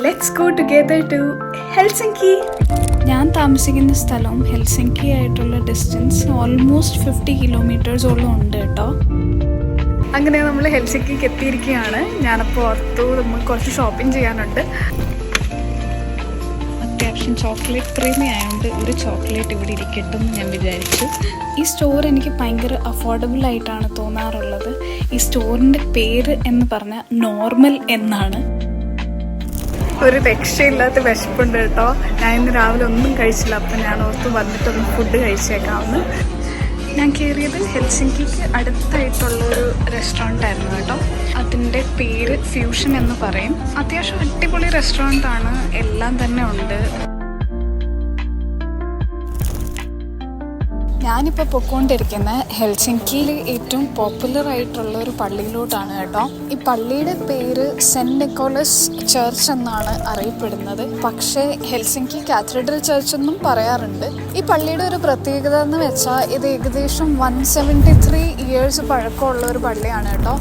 Let's go together to Helsinki. ഞാൻ താമസിക്കുന്ന സ്ഥലവും ഹെൽസിങ്കി ആയിട്ടുള്ള ഡിസ്റ്റൻസ് ഓൾമോസ്റ്റ് 50 കിലോമീറ്റേഴ്സോളം ഉണ്ട് കേട്ടോ. അങ്ങനെ നമ്മൾ ഹെൽസിങ്കിക്ക് എത്തിയിരിക്കുകയാണ്. ഞാനപ്പോൾ ഓർത്തു നമുക്ക് കുറച്ച് ഷോപ്പിംഗ് ചെയ്യാനുണ്ട്. അത്യാവശ്യം ചോക്ലേറ്റ് ക്രീമി ആയതുകൊണ്ട് ഒരു ചോക്ലേറ്റ് ഇവിടെ ഇരിക്കട്ടെ എന്ന് ഞാൻ വിചാരിച്ചു. ഈ സ്റ്റോർ എനിക്ക് ഭയങ്കര അഫോർഡബിൾ ആയിട്ടാണ് തോന്നാറുള്ളത്. ഈ സ്റ്റോറിൻ്റെ പേര് എന്ന് പറഞ്ഞാൽ നോർമൽ എന്നാണ്. ഒരു രക്ഷയില്ലാത്ത വിശപ്പുണ്ട് കേട്ടോ. ഞാൻ ഇന്ന് രാവിലെ ഒന്നും കഴിച്ചില്ല. അപ്പം ഞാൻ ഓർത്ത് വന്നിട്ടൊന്ന് ഫുഡ് കഴിച്ചേക്കാമെന്ന്. ഞാൻ കയറിയത് ഹെൽസിങ്കിക്ക് അടുത്തായിട്ടുള്ളൊരു റെസ്റ്റോറൻ്റ് ആയിരുന്നു കേട്ടോ. അതിൻ്റെ പേര് ഫ്യൂഷൻ എന്ന് പറയും. അത്യാവശ്യം അടിപൊളി റെസ്റ്റോറൻ്റാണ്, എല്ലാം തന്നെ ഉണ്ട്. ഞാനിപ്പോൾ പൊയ്ക്കൊണ്ടിരിക്കുന്ന ഹെൽസിങ്കിയിൽ ഏറ്റവും പോപ്പുലർ ആയിട്ടുള്ള ഒരു പള്ളിയിലോട്ടാണ് കേട്ടോ. ഈ പള്ളിയുടെ പേര് സെൻറ്റ് നിക്കോളസ് ചർച്ച് എന്നാണ് അറിയപ്പെടുന്നത്. പക്ഷേ ഹെൽസിങ്കി കാത്തഡ്രൽ ചർച്ച് എന്നും പറയാറുണ്ട്. ഈ പള്ളിയുടെ ഒരു പ്രത്യേകത എന്ന് വെച്ചാൽ ഇത് ഏകദേശം 173 ഇയേഴ്സ് പഴക്കമുള്ള ഒരു പള്ളിയാണ് കേട്ടോ.